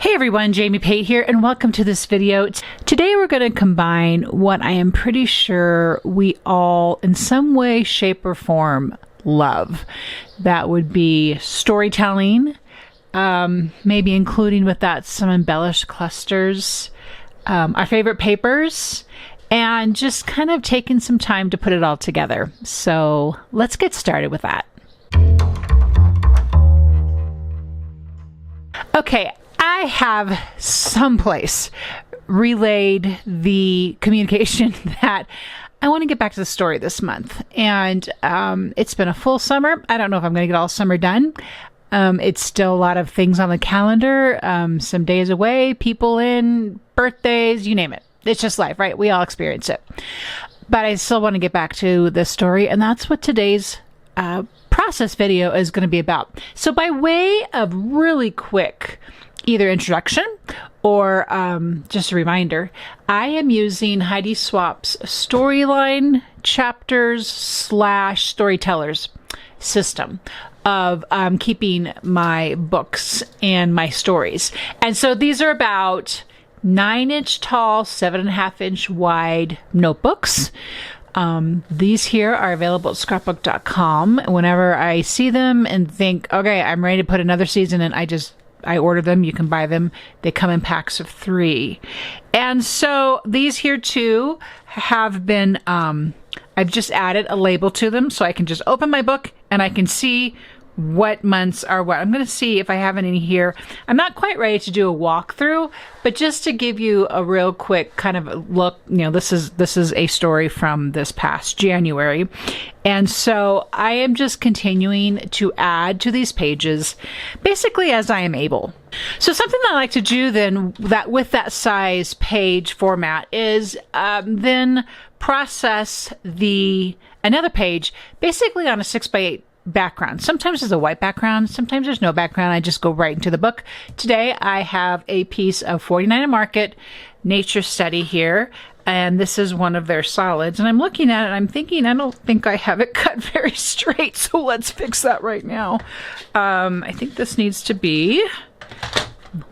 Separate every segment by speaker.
Speaker 1: Hey everyone, Jamie Pate here, and welcome to this video. Today we're going to combine what I am pretty sure we all, in some way, shape, or form, love. That would be storytelling, maybe including with that some embellished clusters, our favorite papers, and just kind of taking some time to put it all together. So let's get started with that. Okay. I have someplace relayed the communication that I want to get back to the story this month. And it's been a full summer. I don't know if I'm going to get all summer done. It's still a lot of things on the calendar, some days away, people in, birthdays, you name it. It's just life, right? We all experience it. But I still want to get back to this story. And that's what today's process video is going to be about. So by way of really quick either introduction or just a reminder, I am using Heidi Swapp's storyline chapters / storytellers system of keeping my books and my stories. And so these are about 9-inch tall, 7.5-inch wide notebooks. These here are available at ScrapbookCom. Whenever I see them and think, okay, I'm ready to put another season in, I order them. You can buy them. They come in packs of 3. And so these here too have been, I've just added a label to them so I can just open my book and I can see what months are what. I'm going to see if I have any here. I'm not quite ready to do a walkthrough, but just to give you a real quick kind of look, you know, this is a story from this past January. And so I am just continuing to add to these pages basically as I am able. So something that I like to do then that with that size page format is then process another page basically on a 6x8 background. Sometimes there's a white background, sometimes there's no background. I just go right into the book. Today I have a piece of 49 Market nature study here, and this is one of their solids. And I'm looking at it and I'm thinking, I don't think I have it cut very straight, so let's fix that right now. I think this needs to be,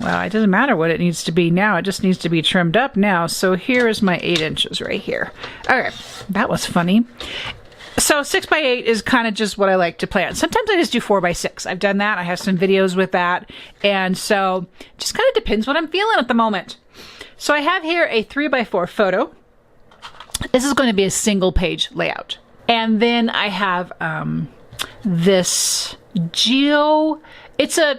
Speaker 1: well, it doesn't matter what it needs to be now. It just needs to be trimmed up now. So here is my 8 inches right here. Okay, that was funny. So 6x8 is kind of just what I like to play on. Sometimes I just do 4x6. I've done that. I have some videos with that. And so just kind of depends what I'm feeling at the moment. So I have here a 3x4 photo. This is going to be a single page layout. And then I have this geo. It's a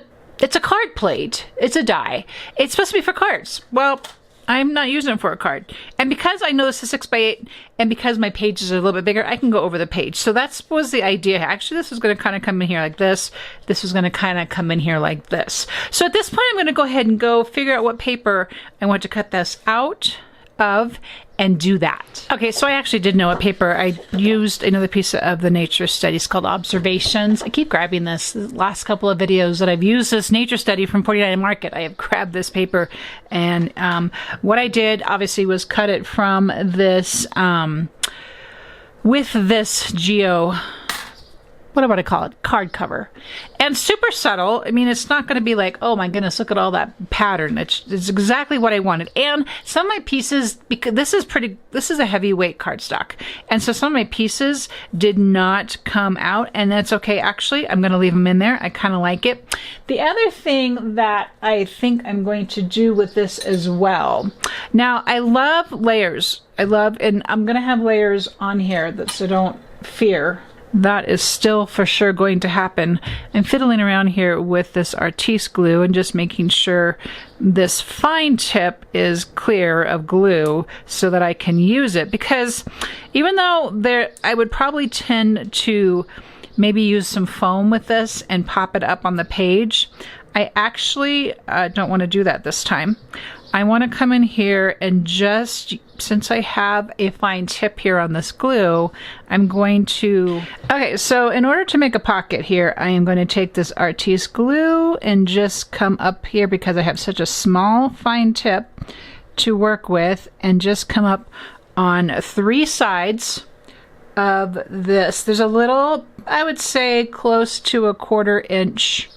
Speaker 1: card plate. It's a die. It's supposed to be for cards. Well, I'm not using it for a card. And because I know this is 6x8 and because my pages are a little bit bigger, I can go over the page. So that was the idea. Actually, this is going to kind of come in here like this. This is going to kind of come in here like this. So at this point, I'm going to go ahead and go figure out what paper I want to cut this out of and do that. Okay, so I actually did know what paper. I used another piece of the nature study. It's called Observations. I keep grabbing this. The last couple of videos that I've used this nature study from 49 Market, I have grabbed this paper. And what I did, obviously, was cut it from this, with this geo, what do I call it? Card cover. And super subtle. I mean, it's not going to be like, oh my goodness, look at all that pattern. It's exactly what I wanted. And some of my pieces, because this is a heavyweight cardstock. And so some of my pieces did not come out, and that's okay. Actually, I'm going to leave them in there. I kind of like it. The other thing that I think I'm going to do with this as well. Now, I love layers. And I'm going to have layers on here, so don't fear. That is still for sure going to happen. I'm fiddling around here with this Artiste glue and just making sure this fine tip is clear of glue so that I can use it. Because even though I would probably tend to maybe use some foam with this and pop it up on the page, I actually don't want to do that this time. I want to come in here and just, since I have a fine tip here on this glue, I'm going to, okay, so in order to make a pocket here, I am going to take this Artiste glue and just come up here because I have such a small fine tip to work with, and just come up on 3 sides of this. There's a little, I would say close to a 1/4 inch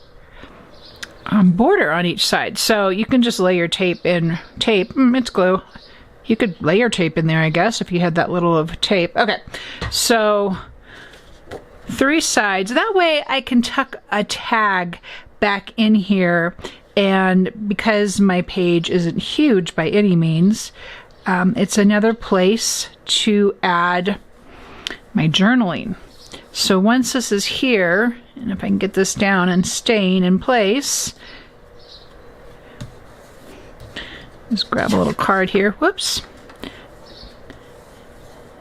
Speaker 1: border on each side. So you can just lay your tape in. It's glue. You could layer tape in there, I guess, if you had that little of tape. Okay, so 3 sides. That way I can tuck a tag back in here, and because my page isn't huge by any means, it's another place to add my journaling. So once this is here, and if I can get this down and staying in place, just grab a little card here. Whoops.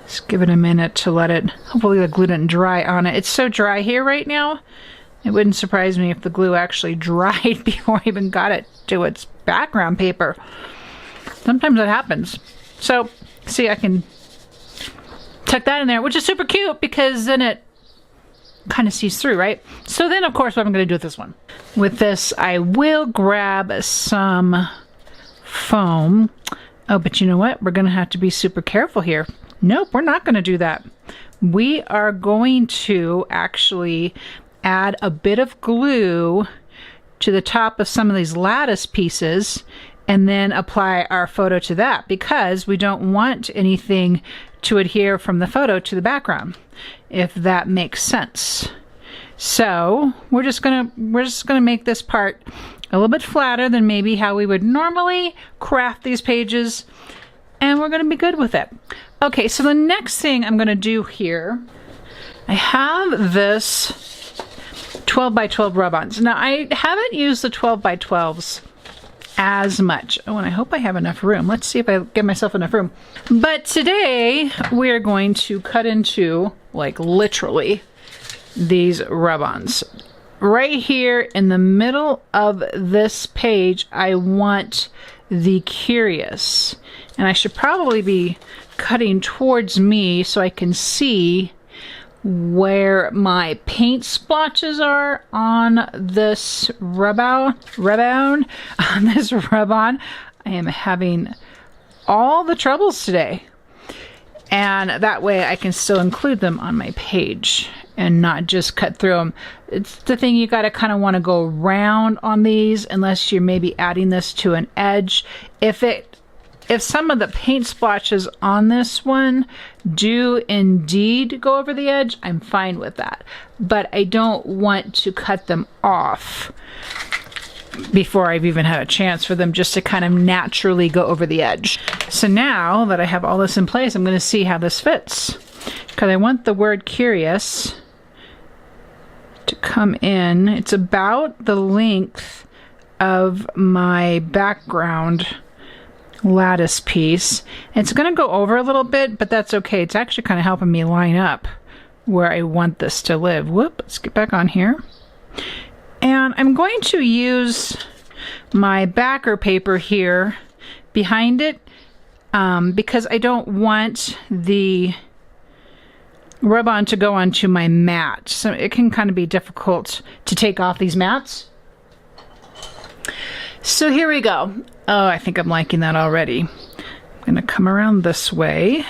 Speaker 1: Just give it a minute to let it, hopefully the glue didn't dry on it. It's so dry here right now. It wouldn't surprise me if the glue actually dried before I even got it to its background paper. Sometimes that happens. So, see, I can tuck that in there, which is super cute because then it kind of sees through, right? So then, of course, what I'm going to do with this one. With this, I will grab some foam. Oh, but you know what? We're going to have to be super careful here. Nope, we're not going to do that. We are going to actually add a bit of glue to the top of some of these lattice pieces and then apply our photo to that, because we don't want anything to adhere from the photo to the background, if that makes sense. So we're just gonna make this part a little bit flatter than maybe how we would normally craft these pages, and we're gonna be good with it. Okay, so the next thing I'm gonna do here, I have this 12 by 12 rub-ons. Now I haven't used the 12 by 12s as much. Oh, and I hope I have enough room. Let's see if I give myself enough room. But today we're going to cut into, like, literally these rub-ons. Right here in the middle of this page, I want the curious. And I should probably be cutting towards me so I can see where my paint splotches are on this rub-on. I am having all the troubles today. And that way I can still include them on my page and not just cut through them. It's the thing, you gotta kind of want to go round on these unless you're maybe adding this to an edge. If some of the paint splotches on this one do indeed go over the edge, I'm fine with that. But I don't want to cut them off before I've even had a chance for them just to kind of naturally go over the edge. So now that I have all this in place, I'm going to see how this fits. Because I want the word curious to come in. It's about the length of my background lattice piece. It's going to go over a little bit, but that's okay. It's actually kind of helping me line up where I want this to live. Whoop, let's get back on here. And I'm going to use my backer paper here behind it because I don't want the rub-on to go onto my mat. So it can kind of be difficult to take off these mats. So here we go. Oh, I think I'm liking that already. I'm going to come around this way.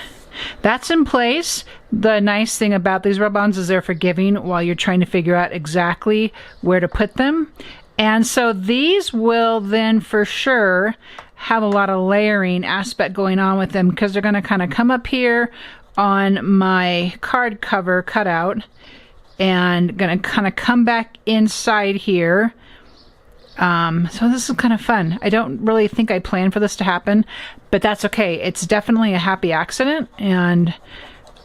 Speaker 1: That's in place. The nice thing about these rub-ons is they're forgiving while you're trying to figure out exactly where to put them. And so these will then for sure have a lot of layering aspect going on with them because they're going to kind of come up here on my card cover cutout and going to kind of come back inside here. So this is kind of fun. I don't really think I planned for this to happen, but that's okay. It's definitely a happy accident, and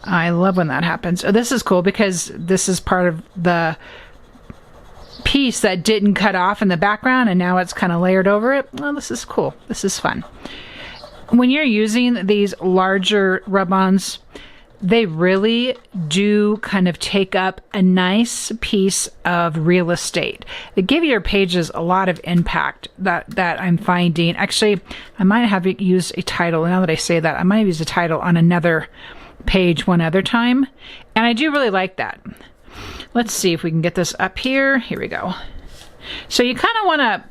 Speaker 1: I love when that happens. Oh, this is cool because this is part of the piece that didn't cut off in the background, and now it's kind of layered over it. Well, this is cool. This is fun. When you're using these larger rub-ons, they really do kind of take up a nice piece of real estate. They give your pages a lot of impact that I'm finding. Actually, I might have used a title. Now that I say that, I might have used a title on another page one other time. And I do really like that. Let's see if we can get this up here. Here we go. So you kind of want to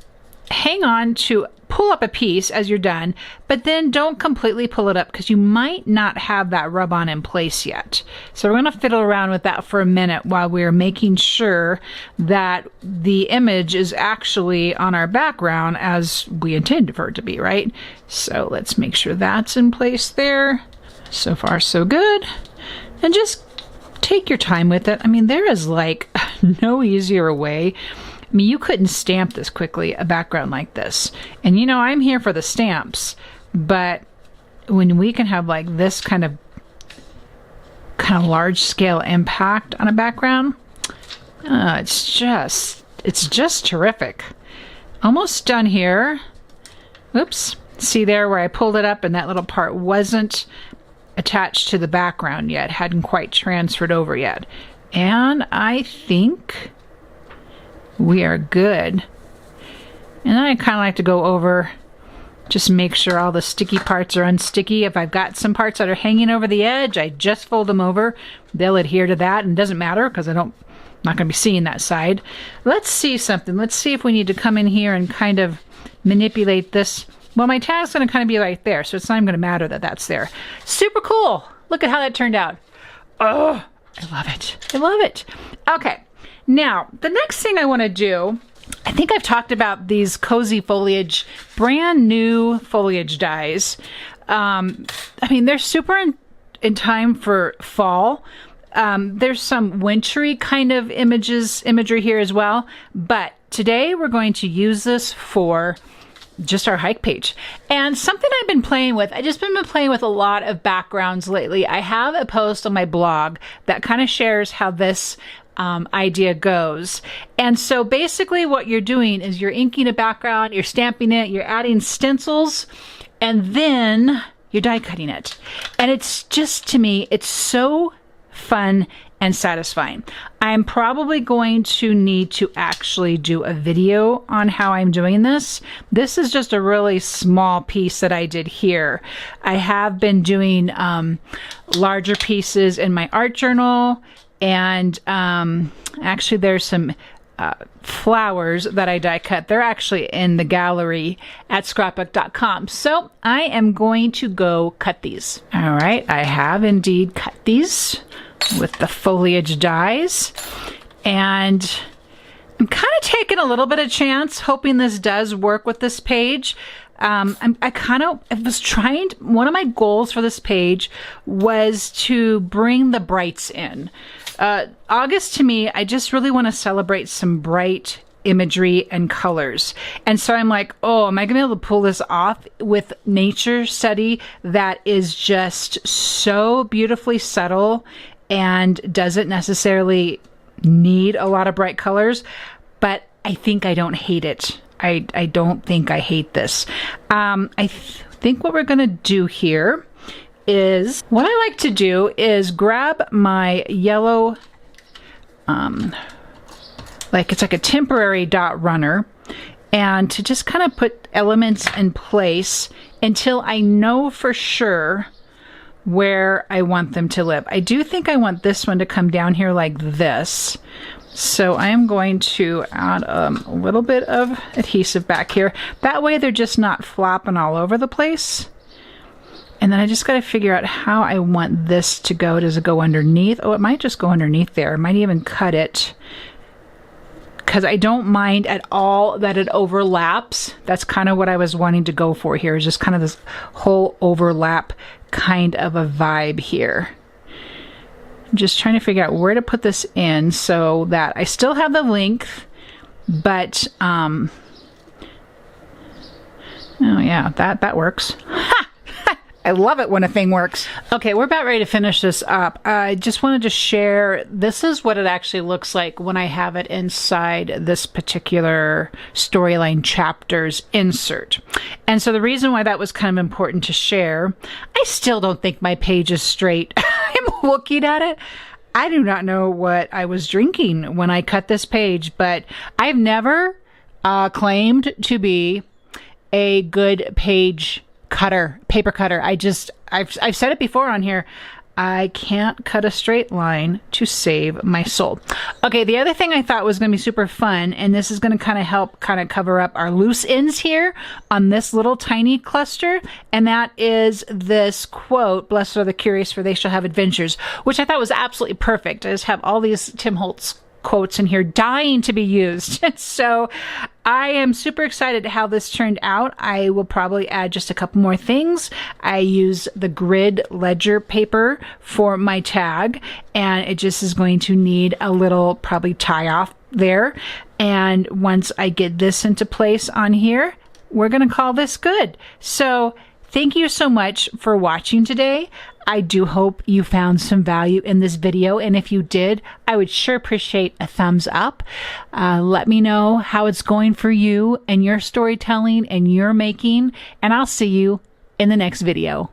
Speaker 1: hang on to pull up a piece as you're done, but then don't completely pull it up because you might not have that rub-on in place yet. So we're going to fiddle around with that for a minute while we're making sure that the image is actually on our background as we intended for it to be, right? So let's make sure that's in place there. So far, so good. And just take your time with it. I mean, there is like no easier way. I mean, you couldn't stamp this quickly, a background like this. And you know, I'm here for the stamps, but when we can have like this kind of large scale impact on a background, it's just terrific. Almost done here. Oops. See there where I pulled it up and that little part wasn't attached to the background yet, hadn't quite transferred over yet. And I think we are good. And then I kind of like to go over, just make sure all the sticky parts are unsticky. If I've got some parts that are hanging over the edge, I just fold them over. They'll adhere to that, and it doesn't matter because I'm not going to be seeing that side. Let's see something. Let's see if we need to come in here and kind of manipulate this. Well, my tag's going to kind of be right there, so it's not even going to matter that that's there. Super cool. Look at how that turned out. Oh, I love it. I love it. Okay. Now, the next thing I want to do, I think I've talked about these Cozy Foliage, brand new foliage dies. I mean, they're super in time for fall. There's some wintry kind of imagery here as well. But today we're going to use this for just our hike page. And something I've been playing with, I just been playing with a lot of backgrounds lately. I have a post on my blog that kind of shares how this idea goes. And so basically what you're doing is you're inking a background, you're stamping it, you're adding stencils, and then you're die cutting it. And it's just, to me, it's so fun and satisfying. I'm probably going to need to actually do a video on how I'm doing this. This is just a really small piece that I did here. I have been doing larger pieces in my art journal, and actually there's some flowers that I die cut. They're actually in the gallery at ScrapbookCom. So I am going to go cut these. All right, I have indeed cut these with the foliage dies, and I'm kind of taking a little bit of chance, hoping this does work with this page. I was trying, one of my goals for this page was to bring the brights in. August, to me, I just really want to celebrate some bright imagery and colors. And so I'm like, oh, am I going to be able to pull this off with nature study that is just so beautifully subtle and doesn't necessarily need a lot of bright colors? But I think I don't hate it. I don't think I hate this. I think what we're going to do here is, what I like to do is grab my yellow, it's like a temporary dot runner, and to just kind of put elements in place until I know for sure where I want them to live. I do think I want this one to come down here like this. So I am going to add a little bit of adhesive back here. That way they're just not flopping all over the place. And then I just got to figure out how I want this to go. Does it go underneath? Oh, it might just go underneath there. I might even cut it, because I don't mind at all that it overlaps. That's kind of what I was wanting to go for here, is just kind of this whole overlap kind of a vibe here. I'm just trying to figure out where to put this in so that I still have the length, but oh yeah, that works. Ha! I love it when a thing works. Okay, we're about ready to finish this up. I just wanted to share, this is what it actually looks like when I have it inside this particular storyline chapter's insert. And so the reason why that was kind of important to share, I still don't think my page is straight. I'm looking at it. I do not know what I was drinking when I cut this page, but I've never claimed to be a good page cutter, paper cutter. I've said it before on here. I can't cut a straight line to save my soul. Okay, the other thing I thought was going to be super fun, and this is going to kind of help kind of cover up our loose ends here on this little tiny cluster, and that is this quote, "Blessed are the curious, for they shall have adventures," which I thought was absolutely perfect. I just have all these Tim Holtz quotes in here dying to be used. So I am super excited how this turned out. I will probably add just a couple more things. I use the grid ledger paper for my tag, and it just is going to need a little probably tie off there. And once I get this into place on here, we're going to call this good. So thank you so much for watching today. I do hope you found some value in this video, and if you did, I would sure appreciate a thumbs up. Let me know how it's going for you and your storytelling and your making, and I'll see you in the next video.